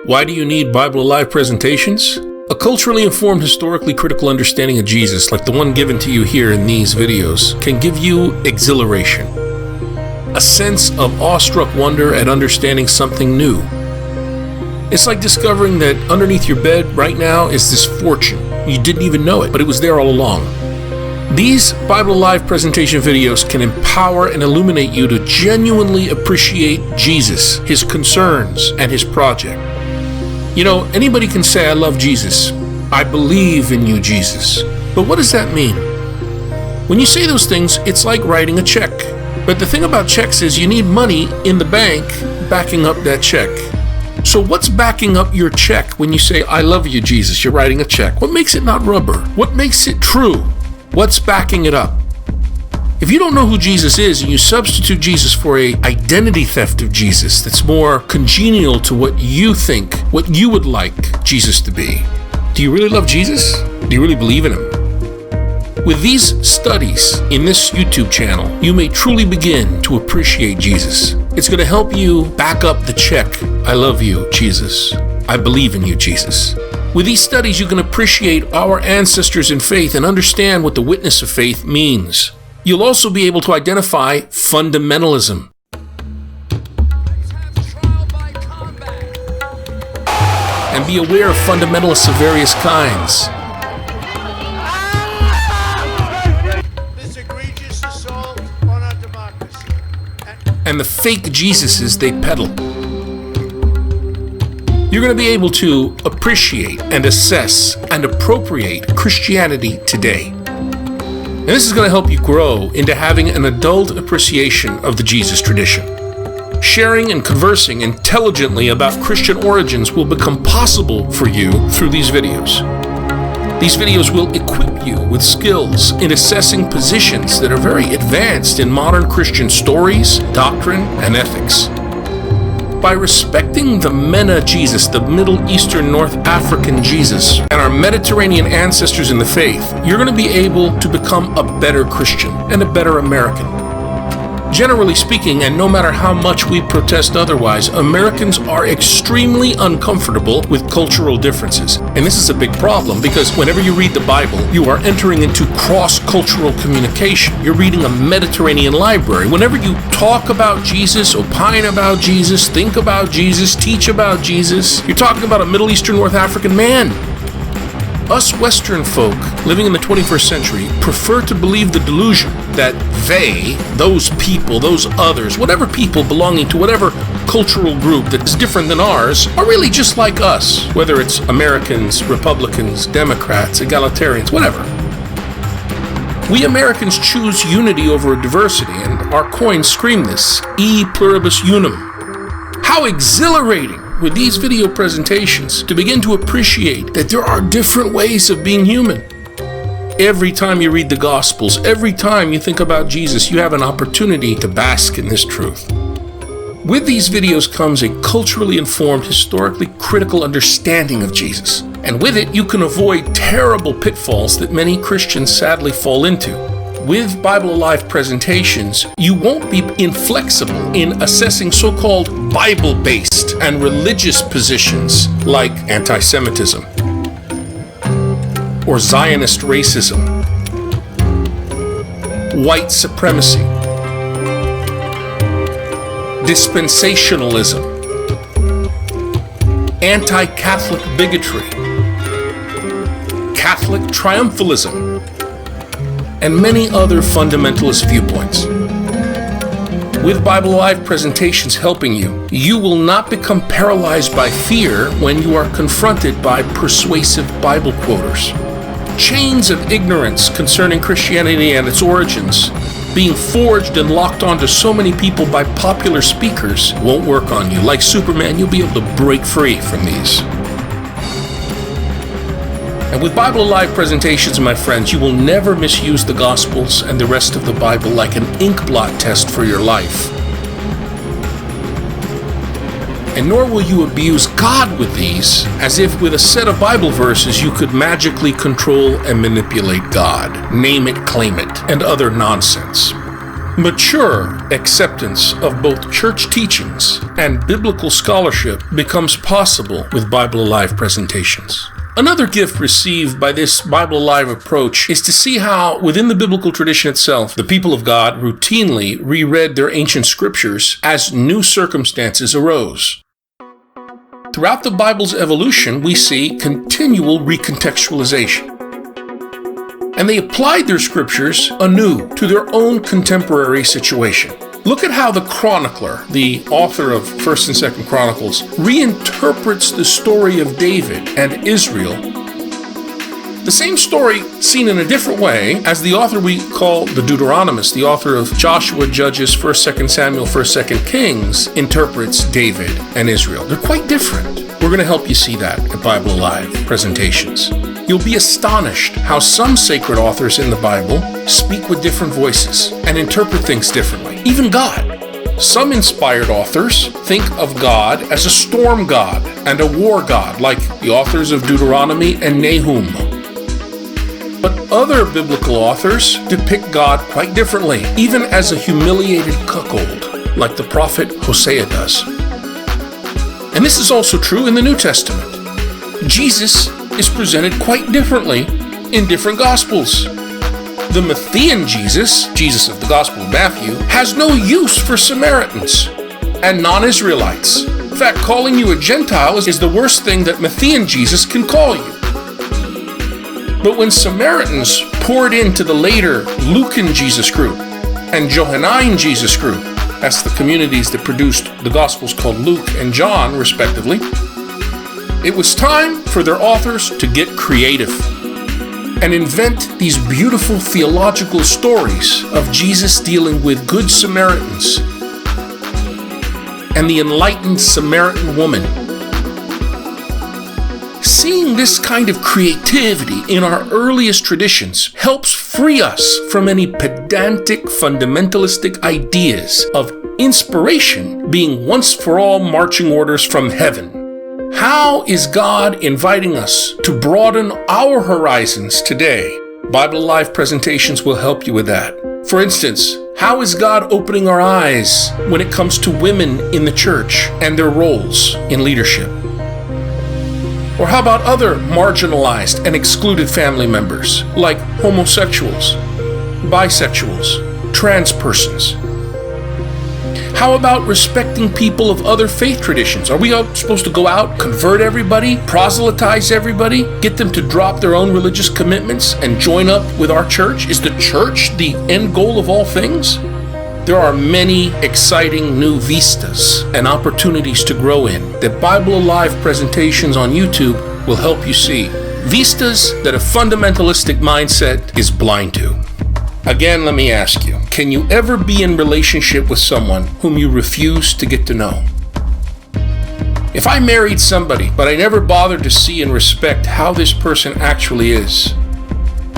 Why do you need Bible Alive presentations? A culturally informed, historically critical understanding of Jesus, like the one given to you here in these videos, can give you exhilaration, a sense of awestruck wonder at understanding something new. It's like discovering that underneath your bed right now is this fortune. You didn't even know it, but it was there all along. These Bible Alive presentation videos can empower and illuminate you to genuinely appreciate Jesus, his concerns, and his project. You know, anybody can say, I love Jesus. I believe in you, Jesus. But what does that mean? When you say those things, it's like writing a check. But the thing about checks is you need money in the bank backing up that check. So what's backing up your check when you say, I love you, Jesus? You're writing a check. What makes it not rubber? What makes it true? What's backing it up? If you don't know who Jesus is and you substitute Jesus for an identity theft of Jesus that's more congenial to what you think, what you would like Jesus to be, do you really love Jesus? Do you really believe in him? With these studies in this YouTube channel, you may truly begin to appreciate Jesus. It's going to help you back up the check. I love you, Jesus. I believe in you, Jesus. With these studies, you can appreciate our ancestors in faith and understand what the witness of faith means. You'll also be able to identify fundamentalism. And be aware of fundamentalists of various kinds. This egregious assault on our democracy. And the fake Jesuses they peddle. You're going to be able to appreciate and assess and appropriate Christianity today. And this is going to help you grow into having an adult appreciation of the Jesus tradition. Sharing and conversing intelligently about Christian origins will become possible for you through these videos. These videos will equip you with skills in assessing positions that are very advanced in modern Christian stories, doctrine, and ethics. By respecting the MENA Jesus, the Middle Eastern North African Jesus, and our Mediterranean ancestors in the faith, you're going to be able to become a better Christian and a better American. Generally speaking, and no matter how much we protest otherwise, Americans are extremely uncomfortable with cultural differences. And this is a big problem because whenever you read the Bible, you are entering into cross-cultural communication. You're reading a Mediterranean library. Whenever you talk about Jesus, opine about Jesus, think about Jesus, teach about Jesus, you're talking about a Middle Eastern North African man. Us Western folk living in the 21st century prefer to believe the delusion that they, those people, those others, whatever people belonging to whatever cultural group that is different than ours, are really just like us, whether it's Americans, Republicans, Democrats, egalitarians, whatever. We Americans choose unity over diversity, and our coins scream this, e pluribus unum. How exhilarating! With these video presentations to begin to appreciate that there are different ways of being human. Every time you read the Gospels, every time you think about Jesus, you have an opportunity to bask in this truth. With these videos comes a culturally informed, historically critical understanding of Jesus. And with it, you can avoid terrible pitfalls that many Christians sadly fall into. With Bible Alive presentations, you won't be inflexible in assessing so-called Bible-based and religious positions like anti-Semitism or Zionist racism, white supremacy, dispensationalism, anti-Catholic bigotry, Catholic triumphalism, and many other fundamentalist viewpoints. With Bible Alive presentations helping you, you will not become paralyzed by fear when you are confronted by persuasive Bible quoters. Chains of ignorance concerning Christianity and its origins being forged and locked onto so many people by popular speakers won't work on you. Like Superman, you'll be able to break free from these. And with Bible Alive presentations, my friends, you will never misuse the Gospels and the rest of the Bible like an ink blot test for your life. And nor will you abuse God with these, as if with a set of Bible verses you could magically control and manipulate God, name it, claim it, and other nonsense. Mature acceptance of both church teachings and biblical scholarship becomes possible with Bible Alive presentations. Another gift received by this Bible Alive approach is to see how, within the biblical tradition itself, the people of God routinely reread their ancient scriptures as new circumstances arose. Throughout the Bible's evolution, we see continual recontextualization. And they applied their scriptures anew to their own contemporary situation. Look at how the chronicler, the author of 1st and 2nd Chronicles, reinterprets the story of David and Israel. The same story seen in a different way as the author we call the Deuteronomist, the author of Joshua, Judges, 1st, 2nd Samuel, 1st, 2nd Kings, interprets David and Israel. They're quite different. We're going to help you see that at Bible Alive presentations. You'll be astonished how some sacred authors in the Bible speak with different voices and interpret things differently. Even God. Some inspired authors think of God as a storm god and a war god, like the authors of Deuteronomy and Nahum. But other biblical authors depict God quite differently, even as a humiliated cuckold, like the prophet Hosea does. And this is also true in the New Testament. Jesus is presented quite differently in different Gospels. The Matthean Jesus, Jesus of the Gospel of Matthew, has no use for Samaritans and non-Israelites. In fact, calling you a Gentile is the worst thing that Matthean Jesus can call you. But when Samaritans poured into the later Lucan Jesus group and Johannine Jesus group, that's the communities that produced the Gospels called Luke and John, respectively, it was time for their authors to get creative and invent these beautiful theological stories of Jesus dealing with good Samaritans and the enlightened Samaritan woman. Seeing this kind of creativity in our earliest traditions helps free us from any pedantic, fundamentalistic ideas of inspiration being once-for-all marching orders from heaven. How is God inviting us to broaden our horizons today? Bible Alive presentations will help you with that. For instance, how is God opening our eyes when it comes to women in the church and their roles in leadership? Or how about other marginalized and excluded family members, like homosexuals, bisexuals, trans persons? How about respecting people of other faith traditions? Are we supposed to go out, convert everybody, proselytize everybody, get them to drop their own religious commitments and join up with our church? Is the church the end goal of all things? There are many exciting new vistas and opportunities to grow in that Bible Alive presentations on YouTube will help you see. Vistas that a fundamentalistic mindset is blind to. Again, let me ask you, can you ever be in relationship with someone whom you refuse to get to know? If I married somebody, but I never bothered to see and respect how this person actually is,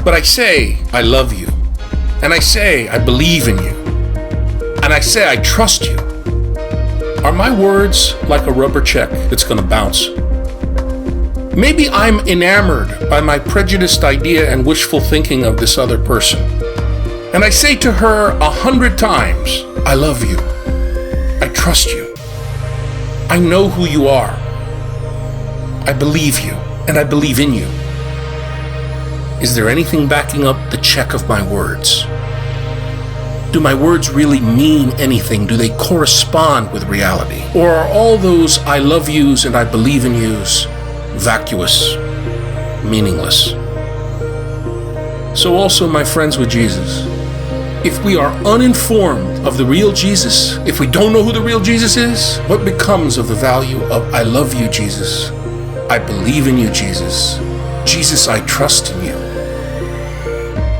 but I say I love you, and I say I believe in you, and I say I trust you, are my words like a rubber check that's going to bounce? Maybe I'm enamored by my prejudiced idea and wishful thinking of this other person. And I say to her 100 times, I love you. I trust you. I know who you are. I believe you, and I believe in you. Is there anything backing up the check of my words? Do my words really mean anything? Do they correspond with reality? Or are all those I love yous and I believe in yous vacuous, meaningless? So also, my friends with Jesus, if we are uninformed of the real Jesus, if we don't know who the real Jesus is, what becomes of the value of I love you, Jesus? I believe in you, Jesus. Jesus, I trust in you.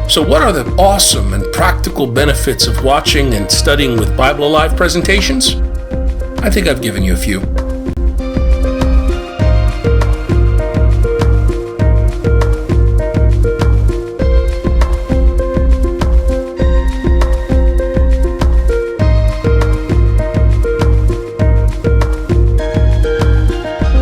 So what are the awesome and practical benefits of watching and studying with Bible Alive presentations? I think I've given you a few.